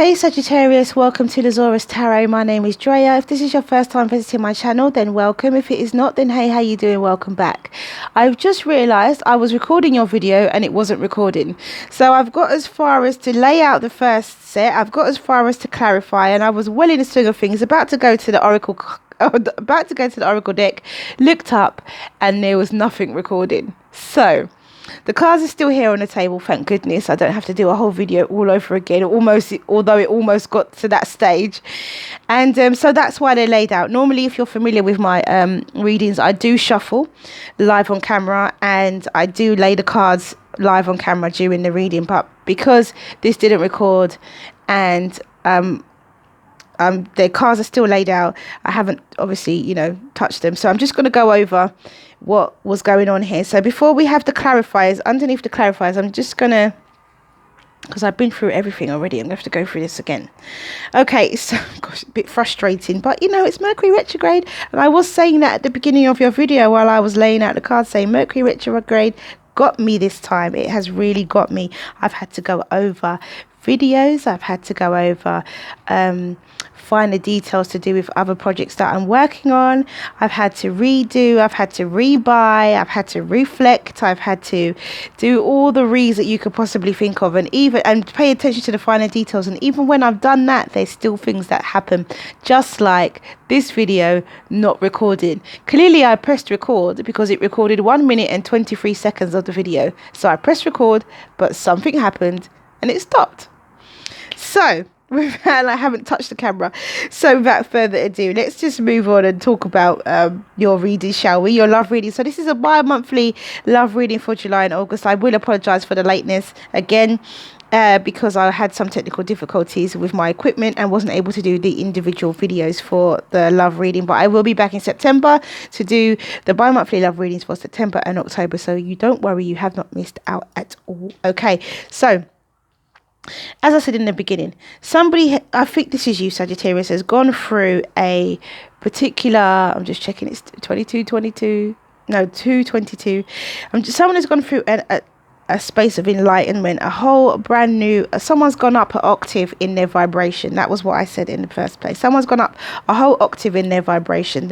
Hey Sagittarius, welcome to the Zarious Tarot. My name is Drea. If this is your first time visiting my channel, then welcome. If it is not, then hey, how you doing? Welcome back. I've just realised I was recording your video and it wasn't recording. So I've got as far as to lay out the first set. I've got as far as to clarify, and I was well in the swing of things, about to go to the Oracle deck, looked up and there was nothing recording. So the cards are still here on the table, thank goodness. I don't have to do a whole video all over again, although it almost got to that stage. And so that's why they're laid out. Normally, if you're familiar with my readings, I do shuffle live on camera and I do lay the cards live on camera during the reading. But because this didn't record and the cards are still laid out, I haven't obviously, touched them. So I'm just going to go over what was going on here. So before we have the clarifiers, underneath the clarifiers, I'm just going to, because I've been through everything already, I'm going to have to go through this again. Okay, so, gosh, a bit frustrating, but it's Mercury retrograde. And I was saying that at the beginning of your video while I was laying out the cards, saying Mercury retrograde got me this time. It has really got me. I've had to go over videos, I've had to go over finer details to do with other projects that I'm working on. I've had to redo, I've had to rebuy, I've had to reflect, I've had to do all the reads that you could possibly think of, and pay attention to the finer details. And even when I've done that, there's still things that happen, just like this video not recording. Clearly I pressed record because it recorded 1 minute and 23 seconds of the video. So I pressed record, but something happened and it stopped. So I haven't touched the camera. So without further ado, let's just move on and talk about your reading, shall we? Your love reading. So this is a bi-monthly love reading for July and August. I will apologize for the lateness again, because I had some technical difficulties with my equipment and wasn't able to do the individual videos for the love reading. But I will be back in September to do the bi-monthly love readings for September and October. So you don't worry, you have not missed out at all. Okay, so as I said in the beginning, somebody, I think this is you, Sagittarius, has gone through a particular, I'm just checking, it's 222. Someone has gone through a space of enlightenment, a whole brand new, someone's gone up an octave in their vibration. That was what I said in the first place. Someone's gone up a whole octave in their vibration.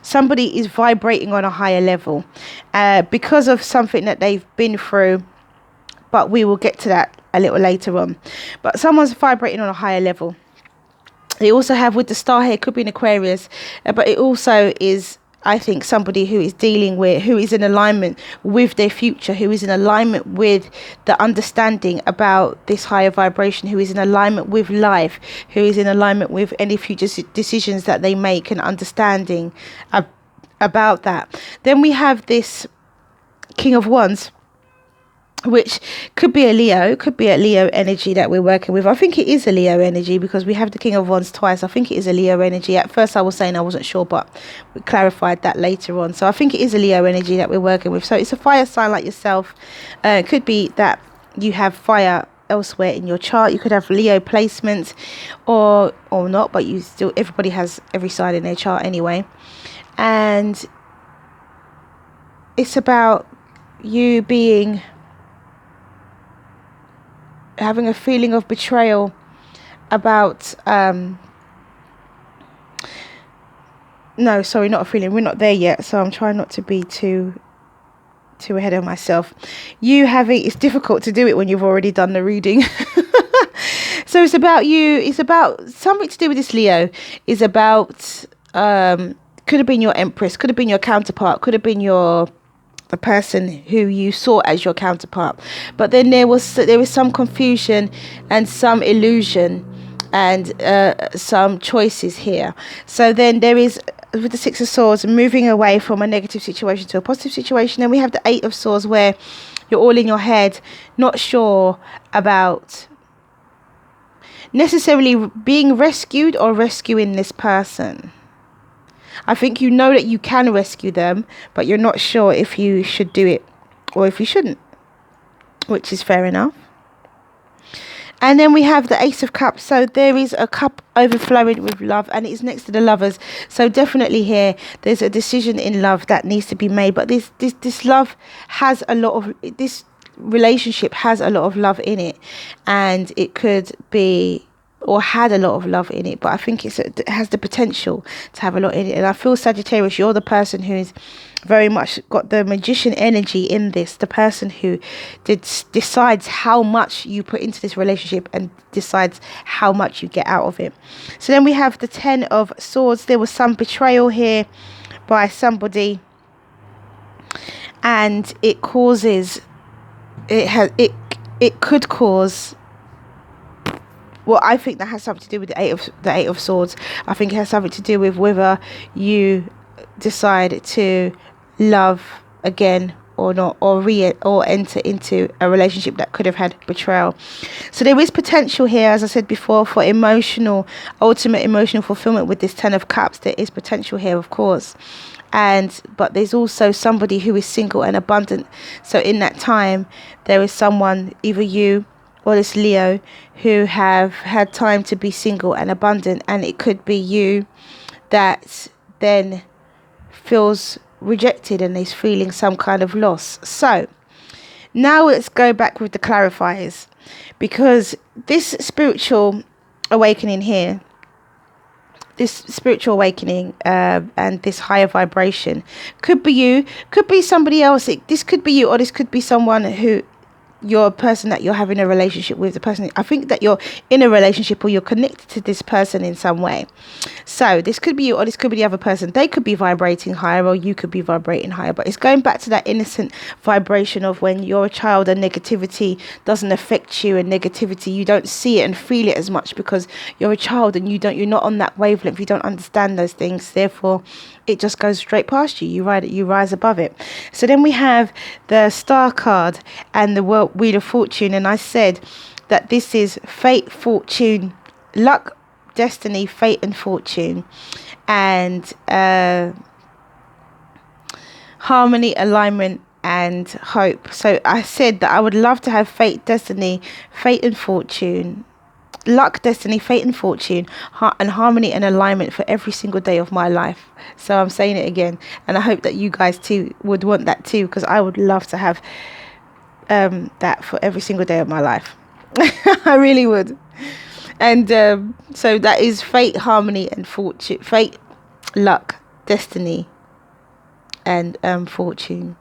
Somebody is vibrating on a higher level because of something that they've been through, but we will get to that a little later on. But someone's vibrating on a higher level. They also have, with the star here, it could be an Aquarius, but it also is, I think, somebody who is who is in alignment with their future, who is in alignment with the understanding about this higher vibration, who is in alignment with life, who is in alignment with any future decisions that they make, and understanding about that. Then we have this King of Wands, which could be a Leo energy that we're working with. I think it is a Leo energy because we have the King of Wands twice. I think it is a Leo energy. At first I was saying I wasn't sure, but we clarified that later on. So I think it is a Leo energy that we're working with. So it's a fire sign like yourself. It could be that you have fire elsewhere in your chart. You could have Leo placements or not, but everybody has every sign in their chart anyway. And it's about you having a feeling of betrayal about no, sorry, not a feeling, we're not there yet, so I'm trying not to be too ahead of myself. It's difficult to do it when you've already done the reading. So it's about something to do with this Leo. Is about could have been your Empress, could have been your counterpart, could have been the person who you saw as your counterpart, but then there was some confusion and some illusion and some choices here. So then there is, with the Six of Swords, moving away from a negative situation to a positive situation. Then we have the Eight of Swords, where you're all in your head, not sure about necessarily being rescued or rescuing this person. I think you know that you can rescue them, but you're not sure if you should do it or if you shouldn't, which is fair enough. And then we have the Ace of Cups. So there is a cup overflowing with love, and it's next to the Lovers. So definitely here, there's a decision in love that needs to be made. But this love has a lot of this relationship has a lot of love in it, and it could be, or had a lot of love in it, but I think it has the potential to have a lot in it. And I feel, Sagittarius, you're the person who's very much got the magician energy in this, the person who decides how much you put into this relationship and decides how much you get out of it. So then we have the 10 of Swords. There was some betrayal here by somebody, and it causes, it could cause, well, I think that has something to do with the eight of Swords. I think it has something to do with whether you decide to love again or not, or enter into a relationship that could have had betrayal. So there is potential here, as I said before, for ultimate emotional fulfillment with this 10 of Cups. There is potential here, of course. But there's also somebody who is single and abundant. So in that time, there is someone, either you or this Leo, who have had time to be single and abundant, and it could be you that then feels rejected and is feeling some kind of loss. So now let's go back with the clarifiers, because this spiritual awakening here, and this higher vibration could be you, could be somebody else. This could be you, or this could be someone who, your person that you're having a relationship with, the person, I think that you're in a relationship or you're connected to this person in some way. So this could be you, or this could be the other person. They could be vibrating higher, or you could be vibrating higher. But it's going back to that innocent vibration of when you're a child and negativity doesn't affect you, and negativity, you don't see it and feel it as much because you're a child and you're not on that wavelength. You don't understand those things. Therefore, it just goes straight past you. You rise above it. So then we have the Star card and the Wheel of Fortune, and I said that this is fate, fortune, luck, destiny, fate and fortune, and harmony, alignment and hope. So I said that I would love to have fate, destiny, fate and fortune, luck, destiny, fate and fortune, and harmony and alignment for every single day of my life. So I'm saying it again, and I hope that you guys too would want that too, because I would love to have that for every single day of my life. I really would. And so that is fate, harmony and fortune, fate, luck, destiny and fortune.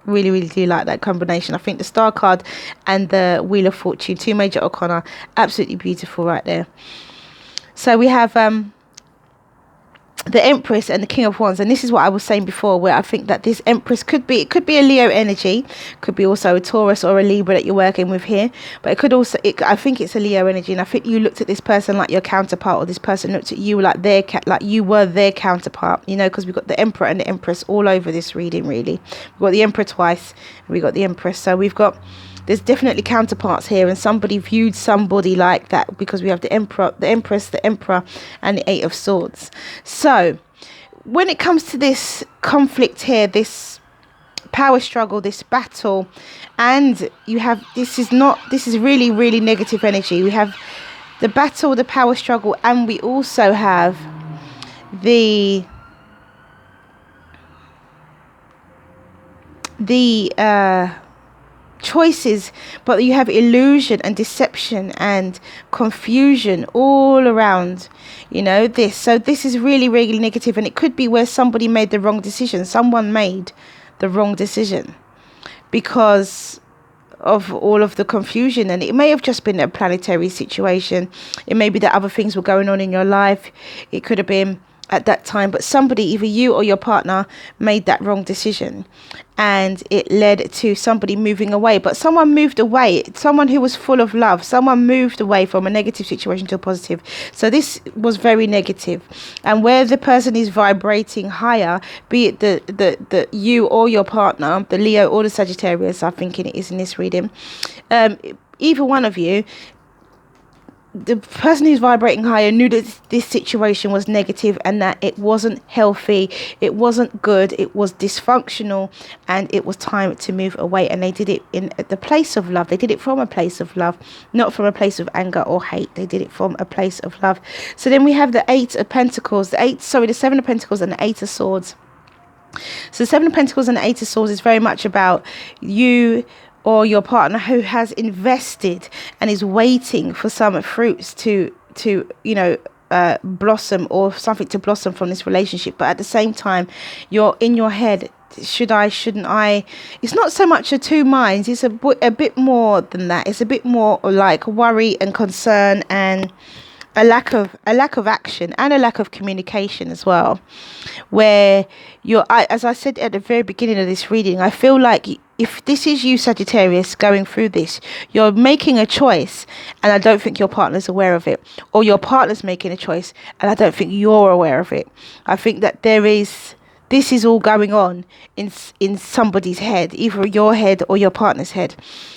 Really, really do like that combination. I think the Star card and the Wheel of Fortune, 2 major arcana, absolutely beautiful right there. So we have the Empress and the King of Wands, and this is what I was saying before, where I think that this Empress could be a Leo energy, could be also a Taurus or a Libra that you're working with here, but it could also, I think it's a Leo energy, and I think you looked at this person like your counterpart, or this person looked at you like like you were their counterpart, you know, because we've got the Emperor and the Empress all over this reading. Really, we've got the Emperor twice, and we've got the Empress, so there's definitely counterparts here, and somebody viewed somebody like that, because we have the Emperor, the Empress, the Emperor and the 8 of Swords. So when it comes to this conflict here, this power struggle, this battle, and you have, this is really, really negative energy. We have the battle, the power struggle, and we also have the choices, but you have illusion and deception and confusion all around, you know, this. So this is really, really negative, and it could be where somebody made the wrong decision. Someone made the wrong decision because of all of the confusion, and it may have just been a planetary situation. It may be that other things were going on in your life. It could have been at that time, but somebody, either you or your partner, made that wrong decision, and it led to somebody moving away. But someone moved away, someone who was full of love, someone moved away from a negative situation to a positive. So this was very negative, and where the person is vibrating higher, be it the you or your partner, the Leo or the Sagittarius, I'm thinking it is in this reading, either one of you, the person who's vibrating higher knew that this situation was negative, and that it wasn't healthy, it wasn't good, it was dysfunctional, and it was time to move away. And they did it in the place of love. They did it from a place of love, not from a place of anger or hate. They did it from a place of love. So then we have the 8 of Pentacles, the 7 of Pentacles and the 8 of Swords. So the 7 of Pentacles and the 8 of Swords is very much about you or your partner who has invested and is waiting for some fruits to blossom, or something to blossom from this relationship. But at the same time, you're in your head, should I, shouldn't I? It's not so much a two minds, it's a bit more than that. It's a bit more like worry and concern, and a lack of action, and a lack of communication as well, where as I said at the very beginning of this reading, I feel like if this is you, Sagittarius, going through this, you're making a choice and I don't think your partner's aware of it, or your partner's making a choice and I don't think you're aware of it. I think that this is all going on in somebody's head, either your head or your partner's head.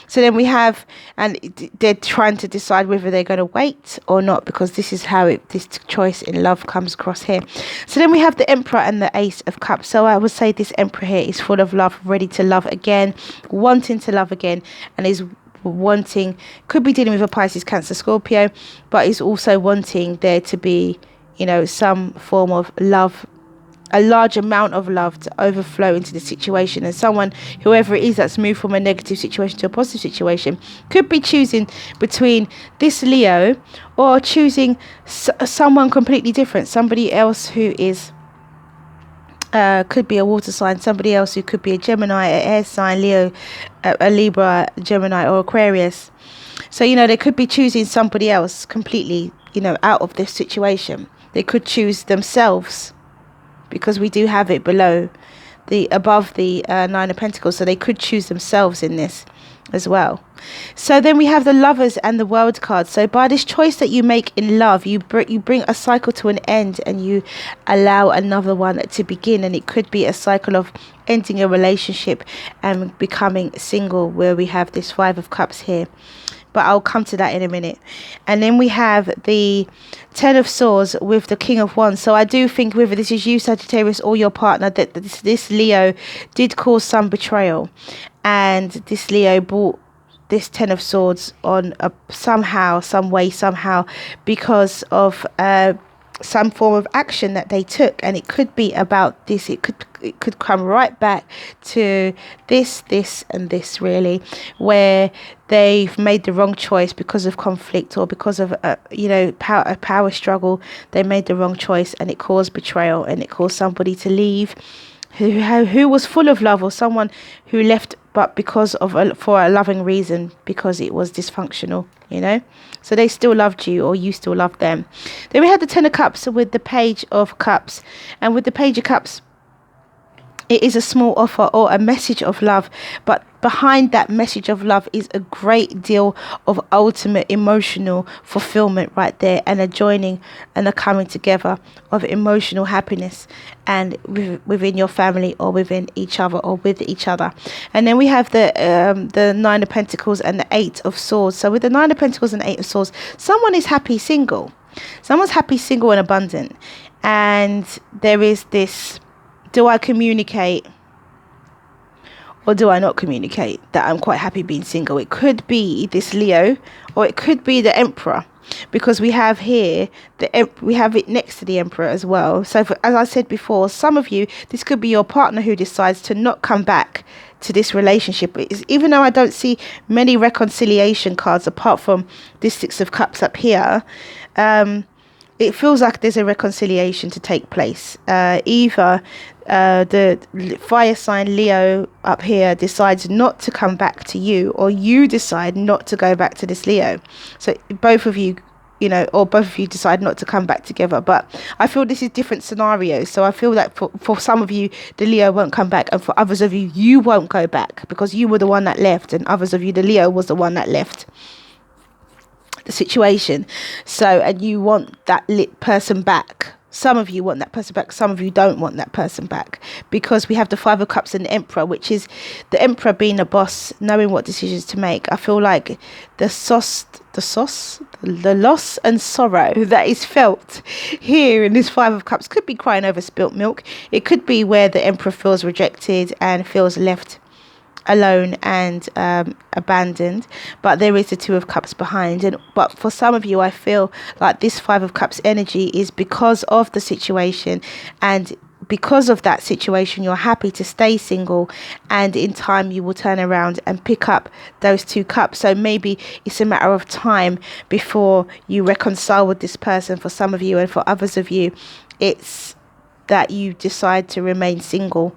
So then we have, and they're trying to decide whether they're going to wait or not, because this is how this choice in love comes across here. So then we have the Emperor and the Ace of Cups. So I would say this Emperor here is full of love, ready to love again, wanting to love again, and is wanting, could be dealing with a Pisces, Cancer, Scorpio, but is also wanting there to be, some form of love, a large amount of love to overflow into the situation. And someone, whoever it is that's moved from a negative situation to a positive situation, could be choosing between this Leo or choosing someone completely different, somebody else who is could be a water sign, somebody else who could be a Gemini, an air sign, Leo, a Libra, Gemini, or Aquarius. So they could be choosing somebody else completely, out of this situation. They could choose themselves, because we do have it above the Nine of Pentacles, so they could choose themselves in this as well. So then we have the Lovers and the World card. So by this choice that you make in love, you bring a cycle to an end, and you allow another one to begin. And it could be a cycle of ending a relationship and becoming single, where we have this Five of Cups here. But I'll come to that in a minute. And then we have the Ten of Swords with the King of Wands. So I do think, whether this is you, Sagittarius, or your partner, that this Leo did cause some betrayal. And this Leo brought this Ten of Swords on somehow, because of some form of action that they took. And it could be about this. It could come right back to this and this, really, where they've made the wrong choice because of conflict, or because of a power struggle. They made the wrong choice, and it caused betrayal, and it caused somebody to leave who was full of love, or someone who left but for a loving reason, because it was dysfunctional, so they still loved you, or you still loved them. Then we had the Ten of Cups with the Page of Cups, and with the Page of Cups, it is a small offer or a message of love, but behind that message of love is a great deal of ultimate emotional fulfillment right there, and a joining and a coming together of emotional happiness, and within your family, or within each other, or with each other. And then we have the Nine of Pentacles and the Eight of Swords. So with the Nine of Pentacles and Eight of Swords, someone is happy single. Someone's happy single and abundant, and there is this: do I communicate, or do I not communicate that I'm quite happy being single? It could be this Leo, or it could be the Emperor, because we have here we have it next to the Emperor as well. So as I said before, some of you, this could be your partner who decides to not come back to this relationship. Even though I don't see many reconciliation cards apart from this Six of Cups up here, it feels like there's a reconciliation to take place. Either the fire sign Leo up here decides not to come back to you, or you decide not to go back to this Leo. So both of you, or both of you decide not to come back together. But I feel this is different scenarios. So I feel that for some of you, the Leo won't come back, and for others of you, you won't go back because you were the one that left, and others of you, the Leo was the one that left the situation. So, and you want that lit person back. Some of you want that person back, some of you don't want that person back, because we have the Five of Cups and the Emperor, which is the Emperor being a boss, knowing what decisions to make. I feel like the loss and sorrow that is felt here in this Five of Cups could be crying over spilt milk. It could be where the Emperor feels rejected and feels left alone and abandoned, but there is the Two of Cups behind. But for some of you, I feel like this Five of Cups energy is because of the situation, and because of that situation, you're happy to stay single, and in time you will turn around and pick up those 2 cups. So maybe it's a matter of time before you reconcile with this person for some of you, and for others of you it's that you decide to remain single,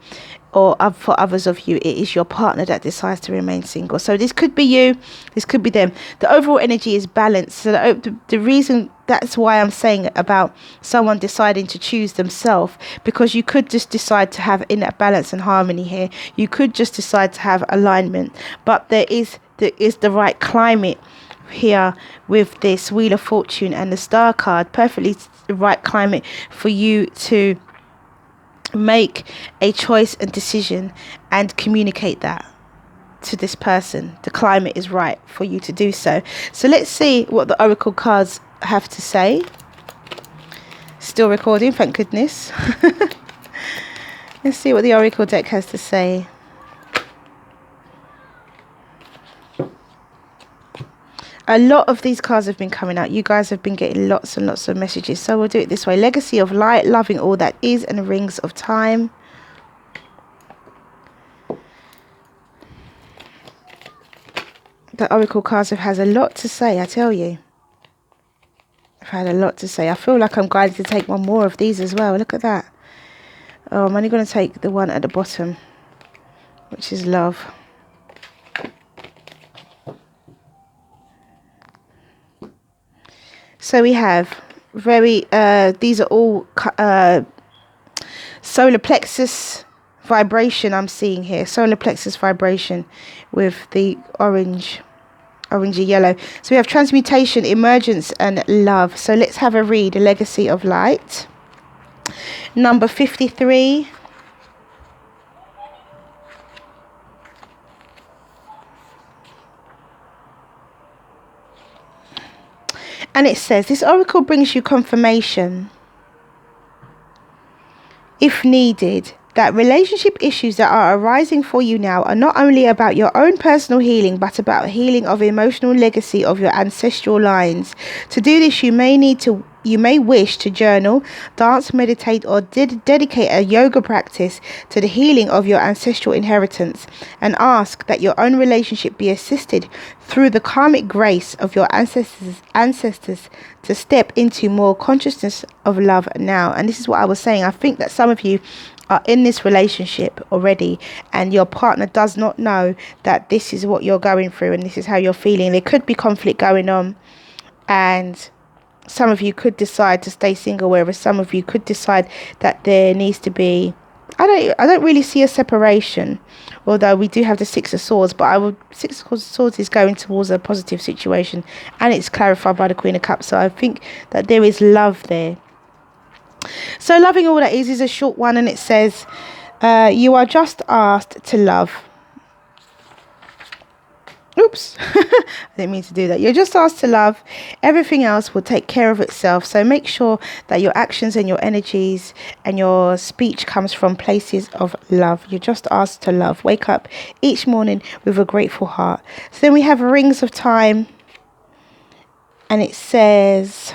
or for others of you it is your partner that decides to remain single. So this could be you, this could be them. The overall energy is balanced. So the reason, that's why I'm saying about someone deciding to choose themselves, because you could just decide to have inner balance and harmony here. You could just decide to have alignment, but there is the right climate here with this Wheel of Fortune and the Star card. Perfectly the right climate for you to make a choice and decision and communicate that to this person. The climate is right for you to do so. So let's see what the oracle cards have to say. Still recording, thank goodness. Let's see what the oracle deck has to say. A lot of these cards have been coming out. You guys have been getting lots and lots of messages. So we'll do it this way. Legacy of light, loving all that is, and rings of time. The oracle cards have had a lot to say, I tell you. I've had a lot to say. I feel like I'm guided to take one more of these as well. Look at that. Oh, I'm only going to take the one at the bottom, which is love. So we have these are all solar plexus vibration I'm seeing here. Solar plexus vibration with the orangey yellow. So we have transmutation, emergence, and love. So let's have a read. A legacy of light. Number 53. And it says, this oracle brings you confirmation, if needed, that relationship issues that are arising for you now are not only about your own personal healing, but about healing of emotional legacy of your ancestral lines. To do this, you may wish to journal, dance, meditate, or dedicate a yoga practice to the healing of your ancestral inheritance, and ask that your own relationship be assisted through the karmic grace of your ancestors to step into more consciousness of love now. And this is what I was saying. I think that some of you are in this relationship already, and your partner does not know that this is what you're going through and this is how you're feeling. There could be conflict going on, and some of you could decide to stay single, whereas some of you could decide that there needs to be, I don't really see a separation, although we do have the Six of Swords, but Six of Swords is going towards a positive situation, and it's clarified by the Queen of Cups. So I think that there is love there. So loving all that is a short one, and it says, you are just asked to love. Oops, I didn't mean to do that. You're just asked to love. Everything else will take care of itself. So make sure that your actions and your energies and your speech comes from places of love. You're just asked to love. Wake up each morning with a grateful heart. So then we have rings of time, and it says,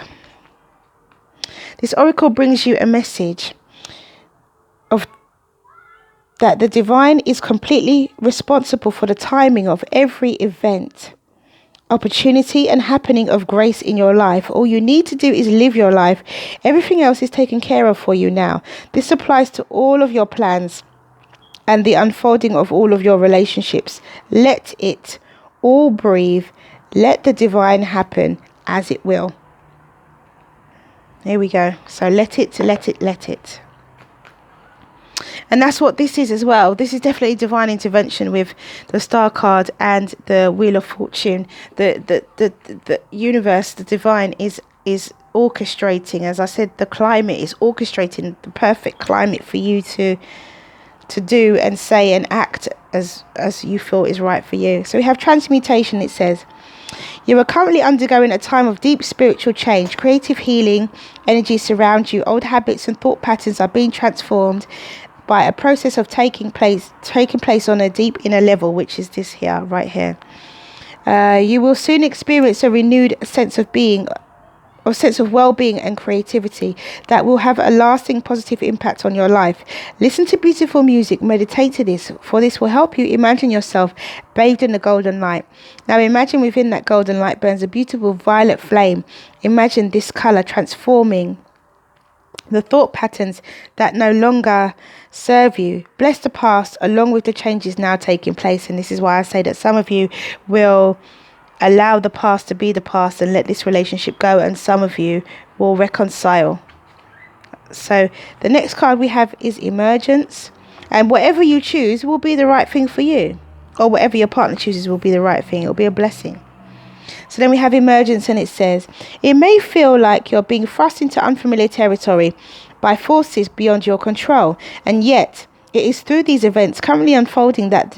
this oracle brings you a message of that the divine is completely responsible for the timing of every event, opportunity, and happening of grace in your life. All you need to do is live your life. Everything else is taken care of for you now. This applies to all of your plans and the unfolding of all of your relationships. Let it all breathe. Let the divine happen as it will. There we go. So let it. And that's what this is as well. This is definitely divine intervention with the Star card and the Wheel of Fortune. The universe, the divine is orchestrating. As I said, the climate is orchestrating the perfect climate for you to do and say and act as you feel is right for you. So we have transmutation. It says, you are currently undergoing a time of deep spiritual change. Creative healing energy surrounds you. Old habits and thought patterns are being transformed by a process of taking place on a deep inner level, which is this here, right here. You will soon experience a renewed sense of being or sense of well-being and creativity that will have a lasting positive impact on your life. Listen to beautiful music, meditate to this, for this will help you imagine yourself bathed in the golden light. Now imagine within that golden light burns a beautiful violet flame. Imagine this color transforming the thought patterns that no longer serve you. Bless the past along with the changes now taking place. And this is why I say that some of you will allow the past to be the past and let this relationship go, and some of you will reconcile. So the next card we have is emergence, and whatever you choose will be the right thing for you, or whatever your partner chooses will be the right thing. It will be a blessing. So then we have emergence, and it says, it may feel like you're being thrust into unfamiliar territory by forces beyond your control, and yet it is through these events currently unfolding that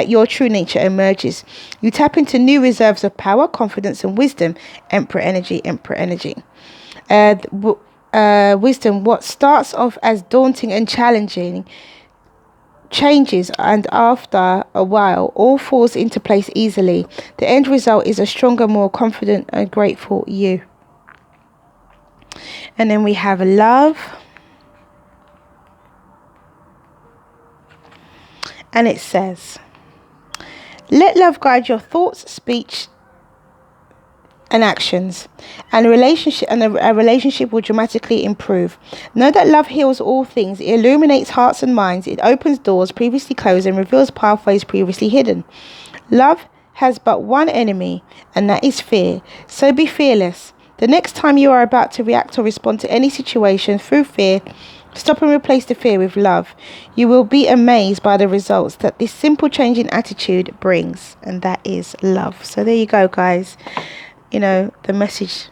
your true nature emerges. You tap into new reserves of power, confidence, and wisdom. Emperor energy, Emperor energy. Wisdom, what starts off as daunting and challenging changes, and after a while all falls into place easily. The end result is a stronger, more confident and grateful you. And then we have love, and it says, let love guide your thoughts, speech and actions, and a relationship will dramatically improve. Know that love heals all things. It illuminates hearts and minds. It opens doors previously closed and reveals pathways previously hidden. Love has but one enemy, and that is fear. So be fearless. The next time you are about to react or respond to any situation through fear, stop and replace the fear with love. You will be amazed by the results that this simple change in attitude brings, and that is love. So there you go, guys. You know, the messages.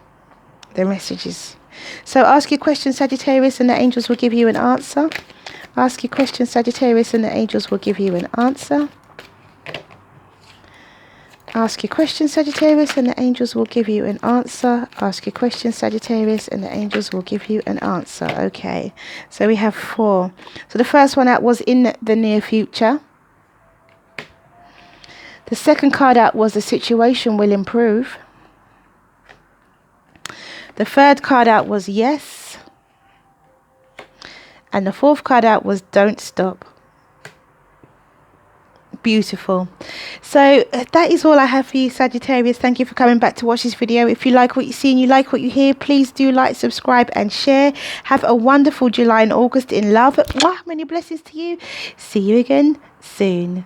So ask your question, Sagittarius, and the angels will give you an answer. Ask your question, Sagittarius, and the angels will give you an answer. Ask your question, Sagittarius, and the angels will give you an answer. Ask your question, Sagittarius, and the angels will give you an answer. Okay, so we have 4. So the first one out was in the near future. The second card out was the situation will improve. The third card out was yes. And the fourth card out was don't stop. Beautiful. So that is all I have for you, Sagittarius. Thank you for coming back to watch this video. If you like what you see and you like what you hear, please do like, subscribe and share. Have a wonderful July and August in love. Mwah, many blessings to you. See you again soon.